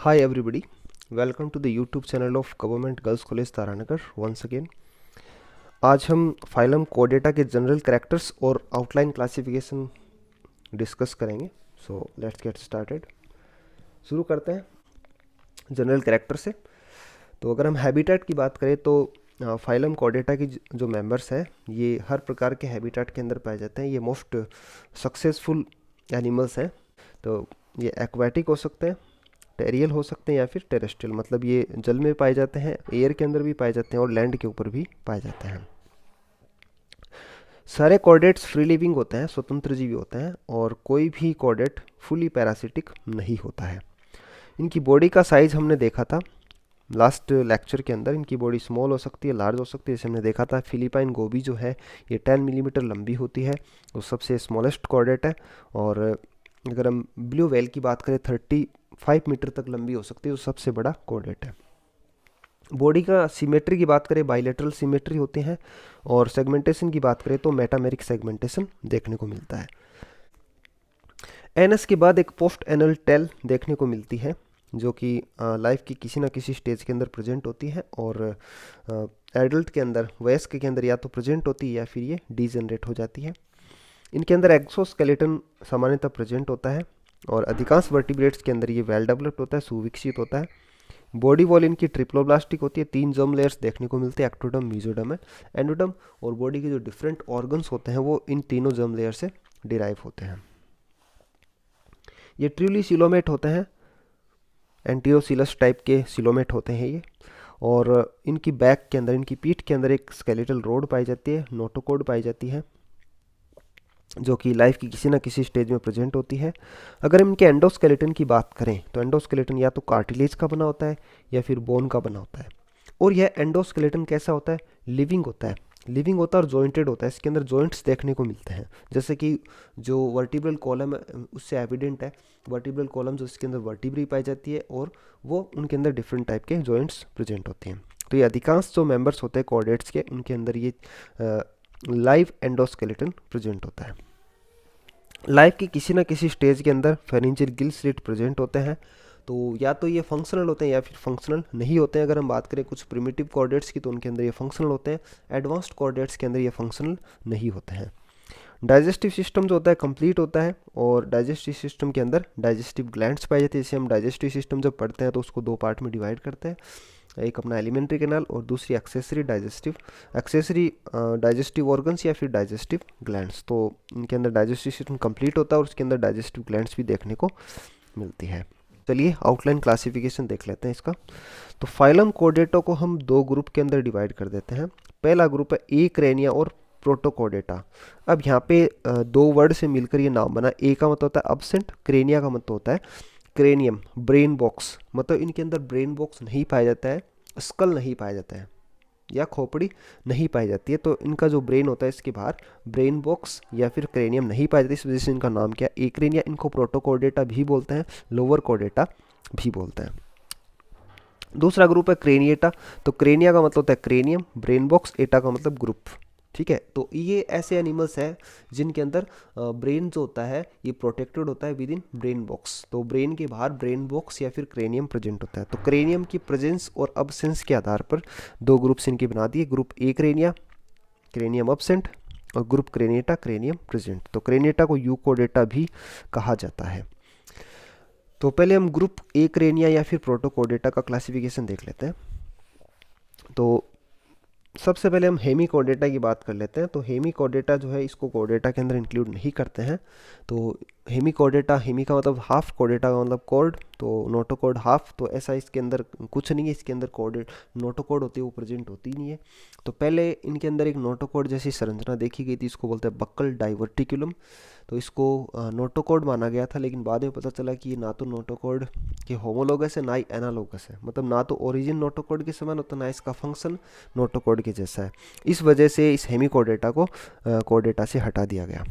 Hi everybody, welcome to the YouTube channel of Government Girls College Taranagar once again। आज हम phylum कोडेटा के general characters और outline classification discuss करेंगे। So let's get started. शुरू करते हैं जनरल कैरेक्टर से। तो अगर हम हैबिटेट की बात करें तो फाइलम कोडेटा की जो मेंबर्स हैं ये हर प्रकार के हैबिटेट के अंदर पाए जाते हैं। ये मोस्ट सक्सेसफुल एनिमल्स हैं। तो ये एक्वाटिक हो सकते हैं, टेरियल हो सकते हैं या फिर टेरेस्ट्रियल, मतलब ये जल में पाए जाते हैं, एयर के अंदर भी पाए जाते हैं और लैंड के ऊपर भी पाए जाते हैं। सारे कॉर्डेट्स फ्री लिविंग होते हैं, स्वतंत्र जीवी होते हैं और कोई भी कॉर्डेट फुली पैरासिटिक नहीं होता है। इनकी बॉडी का साइज हमने देखा था लास्ट लेक्चर के अंदर। इनकी बॉडी स्मॉल हो सकती है, लार्ज हो सकती है। जैसे हमने देखा था फिलीपाइन गोबी जो है ये 10 मिलीमीटर लंबी होती है, वो सबसे स्मॉलेस्ट कॉर्डेट है। और अगर हम ब्लू व्हेल की बात करें 35 मीटर तक लंबी हो सकती है, वो सबसे बड़ा कॉर्डेट है। बॉडी का सिमेट्री की बात करें बाइलेटरल सिमेट्री होते हैं और सेगमेंटेशन की बात करें तो मेटामेरिक सेगमेंटेशन देखने को मिलता है। एनएस के बाद एक पोस्ट एनल टेल देखने को मिलती है जो कि लाइफ की किसी ना किसी स्टेज के अंदर प्रेजेंट होती है और एडल्ट के अंदर, वयस्क के अंदर या तो प्रेजेंट होती है या फिर ये डीजनरेट हो जाती है। इनके अंदर एक्सोस्केलेटन सामान्यतः प्रेजेंट होता है और अधिकांश वर्टिब्रेट्स के अंदर ये वेल डेवलप्ड होता है, सुविकसित होता है। बॉडी वॉल इनकी ट्रिप्लोब्लास्टिक होती है। 3 जर्म लेयर्स देखने को मिलते हैं, एक्टोडर्म, मेसोडर्म है, एंडोडर्म। और बॉडी के जो डिफरेंट ऑर्गन्स होते हैं वो इन तीनों जर्म लेयर से डिराइव होते हैं। ये ट्रूली सिलोमेट होते हैं, एंटीरोसिलस टाइप के सिलोमेट होते हैं ये। और इनकी बैक के अंदर, इनकी पीठ के अंदर एक स्केलेटल रोड पाई जाती है, नोटोकोड पाई जाती है, जो कि लाइफ की किसी ना किसी स्टेज में प्रेजेंट होती है। अगर हम इनके एंडोस्केलेटन की बात करें तो एंडोस्केलेटन या तो कार्टिलेज का बना होता है या फिर बोन का बना होता है। और यह एंडोस्केलेटन कैसा होता है? लिविंग होता है। लिविंग होता है और जॉइंटेड होता है। इसके अंदर जॉइंट्स देखने को मिलते हैं, जैसे कि जो वर्टिब्रल कॉलम है उससे एविडेंट है। वर्टिब्रल कॉलम जो इसके अंदर वर्टिब्री पाई जाती है और वो उनके अंदर डिफरेंट टाइप के जॉइंट्स प्रेजेंट होते हैं। तो ये अधिकांश जो मेंबर्स होते हैं कॉर्डेट्स के, उनके अंदर ये लाइव एंडोस्केलेटन प्रेजेंट होता है। लाइफ की किसी न किसी स्टेज के अंदर फेरेंजियल गिल स्लिट प्रेजेंट होते हैं। तो या तो ये फंक्शनल होते हैं या फिर फंक्शनल नहीं होते हैं। अगर हम बात करें कुछ प्रिमिटिव कॉर्डेट्स की तो उनके अंदर ये फंक्शनल होते हैं, एडवांस्ड कॉर्डेट्स के अंदर ये फंक्शनल नहीं होते हैं। डाइजेस्टिव सिस्टम जो होता है कंप्लीट होता है और डाइजेस्टिव सिस्टम के अंदर डाइजेस्टिव ग्लैंड्स पाई जाती है। जैसे हम डाइजेस्टिव सिस्टम जब पढ़ते हैं तो उसको 2 पार्ट में डिवाइड करते हैं, एक अपना एलिमेंट्री कैनाल और दूसरी एक्सेसरी डाइजेस्टिव ऑर्गन्स या फिर डाइजेस्टिव ग्लैंड्स। तो इनके अंदर डाइजेस्टिव सिस्टम कंप्लीट होता है और उसके अंदर डाइजेस्टिव ग्लैंड्स भी देखने को मिलती है। चलिए आउटलाइन क्लासिफिकेशन देख लेते हैं इसका। तो फाइलम कोर्डेटा को हम 2 ग्रुप के अंदर डिवाइड कर देते हैं। पहला ग्रुप है एक्रेनिया और प्रोटोकोर्डेटा। अब यहाँ पे 2 वर्ड से मिलकर ये नाम बना। ए का मतलब होता है अब्सेंट, क्रेनिया का मतलब होता है क्रेनियम, ब्रेन बॉक्स। मतलब इनके अंदर ब्रेन बॉक्स नहीं पाया जाता है, स्कल नहीं पाया जाता है या खोपड़ी नहीं पाई जाती है। तो इनका जो ब्रेन होता है इसके बाहर ब्रेन बॉक्स या फिर क्रेनियम नहीं पाया जाता, इस वजह से इनका नाम क्या है एक्रेनिया। इनको प्रोटोकोर्डेटा भी बोलते हैं, लोअर कोर्डेटा भी बोलते हैं। दूसरा ग्रुप है क्रेनिएटा। तो क्रेनिया का मतलब होता है क्रेनियम, ब्रेन बॉक्स, एटा का मतलब ग्रुप। ठीक है, तो ये ऐसे एनिमल्स हैं जिनके अंदर ब्रेन जो होता है ये प्रोटेक्टेड होता है विद इन ब्रेन बॉक्स। तो ब्रेन के बाहर ब्रेन बॉक्स या फिर क्रेनियम प्रेजेंट होता है। तो क्रेनियम की प्रेजेंस और अब्सेंस के आधार पर 2 ग्रुप्स इनके बना दिए। Group A crania, cranium absent, और ग्रुप क्रेनिएटा, क्रेनियम प्रेजेंट। तो क्रेनिएटा को यूकोडेटा भी कहा जाता है। तो पहले हम ग्रुप ए क्रेनिया या फिर प्रोटोकोर्डेटा का क्लासिफिकेशन देख लेते हैं। तो सबसे पहले हम हेमी कोर्डेटा की बात कर लेते हैं। तो हेमी कोर्डेटा जो है इसको कोर्डेटा के अंदर इंक्लूड नहीं करते हैं। तो हेमी कोर्डेटा, हेमी का मतलब हाफ, कोर्डेटा का मतलब कॉर्ड, तो नोटोकॉर्ड हाफ। तो ऐसा इसके अंदर कुछ नहीं है, इसके अंदर कॉर्डेट नोटोकॉर्ड होती है वो प्रेजेंट होती नहीं है। तो पहले इनके अंदर एक नोटोकॉर्ड जैसी संरचना देखी गई थी, इसको बोलते हैं बक्कल डाइवर्टिकुलम। तो इसको नोटोकॉर्ड माना गया था, लेकिन बाद में पता चला कि ये ना तो नोटोकॉर्ड के होमोलोगस है ना ही एनालोगस है। मतलब ना तो ओरिजिन नोटोकॉर्ड के समान होता ना इसका फंक्शन नोटोकॉर्ड के जैसा है। इस वजह से इस हेमी कोर्डेटा को कोर्डेटा से हटा दिया गया।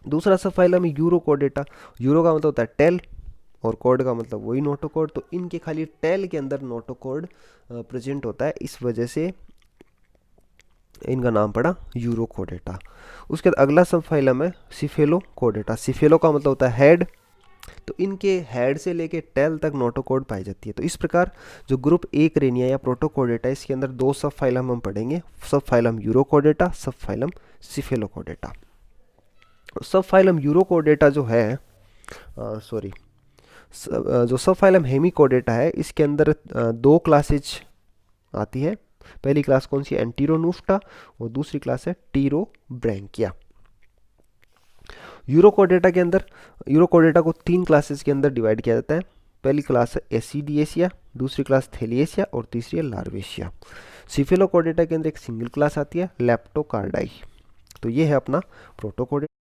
दूसरा सब फाइलम यूरो कोर्डेटा। यूरो का मतलब होता है टेल और कॉर्ड का मतलब वही नोटोकॉर्ड। तो इनके खाली टेल के अंदर नोटोकॉर्ड प्रेजेंट होता है, इस वजह से इनका नाम पड़ा यूरोकोडेटा। उसके बाद अगला सब फाइलम है सिफेलोकोडेटा। सिफेलो का मतलब होता है हेड तो इनके हेड से लेके टेल तक नोटोकॉर्ड पाई जाती है। तो इस प्रकार जो ग्रुप ए करेनिया या प्रोटोकॉर्डेटा, इसके अंदर दो सब फाइलम हम पढ़ेंगे, सब फाइलम यूरोकॉर्डेटा, सब फाइलम सिफेलोकॉर्डेटा। सब फाइलम यूरोकॉर्डेटा जो है, सॉरी, जो सब फाइलम हेमिकॉर्डेटा है, इसके अंदर दो क्लासेज आती है। पहली क्लास कौन सी, एंटीरोनूफ्टा, और दूसरी क्लास है टीरोब्रैंकिया। यूरोकॉर्डेटा के अंदर, यूरोकॉर्डेटा को तीन क्लासेस के अंदर डिवाइड किया जाता है। पहली क्लास है एसिडिएसिया, दूसरी क्लास थेलिएसिया और तीसरी है लार्वेशिया। सिफेलोकॉर्डेटा के अंदर एक सिंगल क्लास आती है, लेप्टोकार्डाई। तो ये है अपना प्रोटोकॉर्डेटा।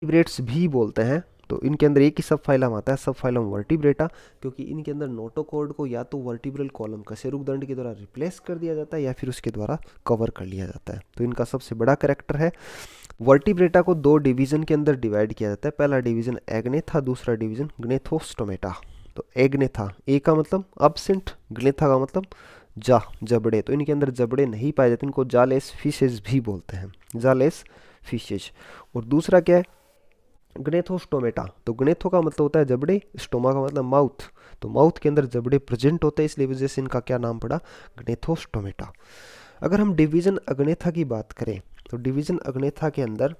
वर्टिब्रेट्स भी बोलते हैं। तो इनके अंदर एक ही सब फाइलम आता है, सब फाइलम वर्टिब्रेटा, क्योंकि इनके अंदर नोटोकॉर्ड को या तो वर्टिब्रल कॉलम कशेरुकदंड के द्वारा रिप्लेस कर दिया जाता है या फिर उसके द्वारा कवर कर लिया जाता है। तो इनका सबसे बड़ा कैरेक्टर है। वर्टिब्रेटा को दो डिवीजन के अंदर डिवाइड किया जाता है। पहला डिवीजन एग्नेथा, दूसरा डिवीजन ग्नेथोस्टोमेटा। तो एग्नेथा, ए का मतलब अब्सेंट, ग्नेथा का मतलब जबड़े। तो इनके अंदर जबड़े नहीं पाए जाते, इनको जालेस फिशेज भी बोलते हैं, जालेस फिशेज। और दूसरा क्या है, ग्नेथोस्टोमेटा। तो ग्नेथो का मतलब होता है जबड़े, स्टोमा का मतलब माउथ। तो माउथ के अंदर जबड़े प्रेजेंट होते हैं, इसलिए वजह से इनका क्या नाम पड़ा, ग्नेथोस्टोमेटा। अगर हम डिवीजन अग्नेथा की बात करें, तो डिवीजन अग्नेथा के अंदर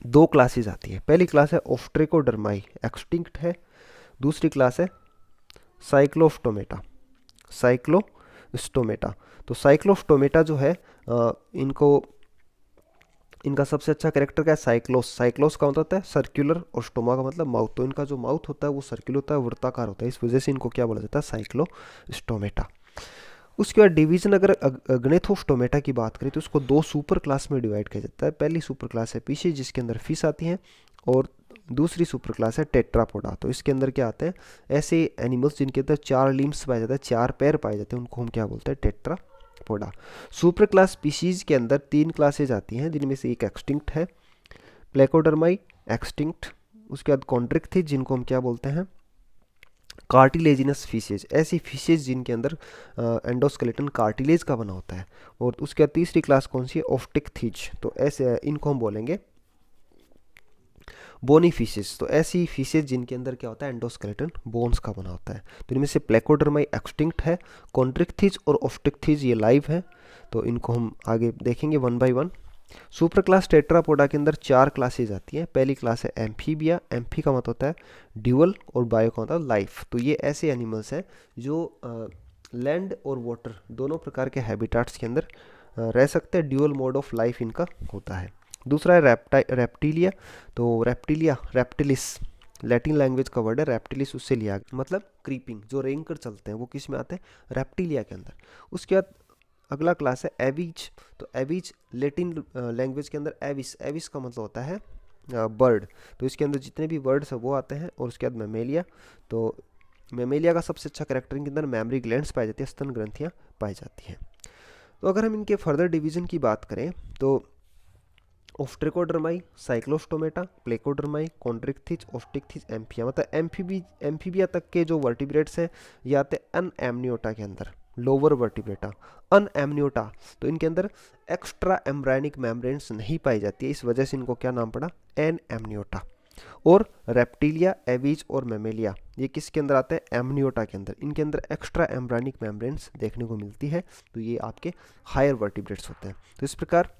दो क्लासेस आती है। पहली क्लास है ऑफ्ट्रेकोडर्माई, एक्सटिंक्ट है। दूसरी क्लास है साइक्लोस्टोमेटा, साइक्लोस्टोमेटा। तो साइक्लोस्टोमेटा जो है, इनको, इनका सबसे अच्छा कैरेक्टर क्या है, साइक्लोस। साइक्लोस का मतलब होता है सर्कुलर, और स्टोमा का मतलब माउथ। तो इनका जो माउथ होता है वो सर्कुलर होता है, वृत्ताकार होता है, इस वजह से इनको क्या बोला जाता है, साइक्लोस्टोमेटा। उसके बाद डिवीजन अगर ग्नेथोस्टोमेटा की बात करें तो उसको दो सुपर क्लास में डिवाइड किया जाता है। पहली सुपर क्लास है पीशी, जिसके अंदर फिश आती हैं, और दूसरी सुपर क्लास है टेट्रापोडा। तो इसके अंदर क्या आते हैं, ऐसे एनिमल्स जिनके अंदर चार लिम्स पाए जाते हैं, चार पैर पाए जाते हैं, उनको हम क्या बोलते हैं, टेट्रापोडा। सुपर क्लास स्पीशीज के अंदर तीन क्लासेज आती हैं, जिनमें से एक एक्सटिंक्ट है, प्लेकोडर्माई, एक्सटिंक्ट। उसके बाद कॉन्ड्रिक्थिज, जिनको हम क्या बोलते हैं, कार्टिलेजिनस फिशेज, ऐसी फिशेज जिनके अंदर एंडोस्केलेटन कार्टिलेज का बना होता है। और उसके बाद तीसरी क्लास कौन सी है, ऑफ्टिक्थिज। तो ऐसे इनको हम बोलेंगे बोनी फिशेज। तो ऐसी फिशेज जिनके अंदर क्या होता है, एंडोस्केलेटन बोन्स का बना होता है। तो इनमें से प्लेकोडर्माई एक्सटिंक्ट है, कॉन्ड्रिक्थिज और ऑफ्टिक्थिज ये लाइव है। तो इनको हम आगे देखेंगे one by one. Super class Tetrapoda के अंदर चार क्लासेज आती हैं। पहली क्लास है एम्फीबिया, एम्फी का मतलब होता है ड्यूअल, और बायो का मतलब लाइफ। तो ये ऐसे एनिमल्स हैं जो लैंड और वाटर दोनों प्रकार के हैबिटाट्स के अंदर रह सकते हैं। ड्यूअल मोड ऑफ लाइफ इनका होता है। दूसरा है रेप्टिलिया। तो रेप्टिलिया, रेप्टिलिस लैटिन लैंग्वेज का वर्ड है, रेप्टिलिस उससे लिया, मतलब क्रीपिंग, जो रेंग कर चलते हैं, वो किस में आते हैं, रेप्टिलिया के अंदर। उसके बाद अगला क्लास है एविज। तो एविज लैटिन लैंग्वेज के अंदर एविस, एविस का मतलब होता है बर्ड। तो इसके अंदर जितने भी वर्ड्स हैं वो आते हैं। और उसके बाद मेमेलिया। तो मेमेलिया का सबसे अच्छा कैरेक्टर, इनके अंदर मेमरी ग्लैंड्स पाई जाती है, स्तन ग्रंथियाँ पाई जाती हैं। तो अगर हम इनके फर्दर डिवीजन की बात करें तो ऑफ्ट्रेकोडर्माई, साइक्लोस्टोमेटा, प्लेकोडर्माई, कॉन्ड्रिक्थिज, ऑफ्टिक्थिज, एम्फिया। मतलब एम्फीबिया तक के जो वर्टिब्रेट्स हैं ये आते हैं अनएमनियोटा के अंदर, लोअर वर्टिब्रेटा, अनएमनियोटा। तो इनके अंदर एक्स्ट्रा एम्ब्रायनिक मेम्ब्रेन्स नहीं पाई जाती है, इस वजह से इनको क्या नाम पड़ा, एनएमनियोटा। और रेप्टिलिया, एविज और मेमेलिया ये किसके अंदर आते हैं, एमनियोटा के अंदर। इनके अंदर एक्स्ट्रा एम्ब्रायनिक मेम्ब्रेन्स देखने को मिलती है। तो ये आपके हायर वर्टिब्रेट्स होते हैं। तो इस प्रकार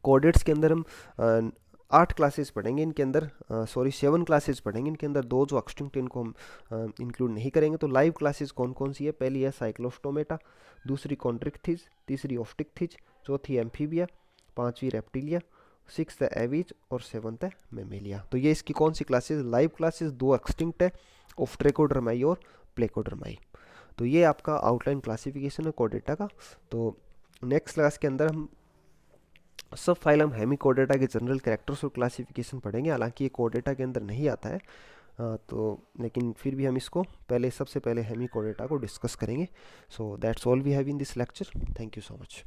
कॉर्डेट्स के अंदर हम 8 क्लासेस पढ़ेंगे, इनके अंदर सॉरी 7 क्लासेस पढ़ेंगे। इनके अंदर दो जो एक्सटिंक्ट, इनको हम इंक्लूड नहीं करेंगे। तो लाइव क्लासेस कौन कौन सी है, पहली है साइक्लोस्टोमेटा, दूसरी कॉन्ड्रिक्थिज, तीसरी ऑफ्टिक्थिज, चौथी एम्फीबिया, पांचवी रेप्टिलिया, सिक्स्थ है एविज और सेवंथ है मेमेलिया। तो ये इसकी कौन सी क्लासेस, लाइव क्लासेस, दो एक्सटिंक्ट है, ऑफ्ट्रेकोडर्माई और प्लेकोडर्माई। तो ये आपका आउटलाइन क्लासिफिकेशन है कॉर्डेटा का। तो नेक्स्ट क्लास के अंदर हम सब फाइलम हेमिकोडेटा के जनरल कैरेक्टर्स और क्लासिफिकेशन पढ़ेंगे। हालांकि ये कोडेटा के अंदर नहीं आता है, तो लेकिन फिर भी हम इसको सबसे पहले हेमिकोडेटा को डिस्कस करेंगे। So that's all we have in this lecture. Thank you so much.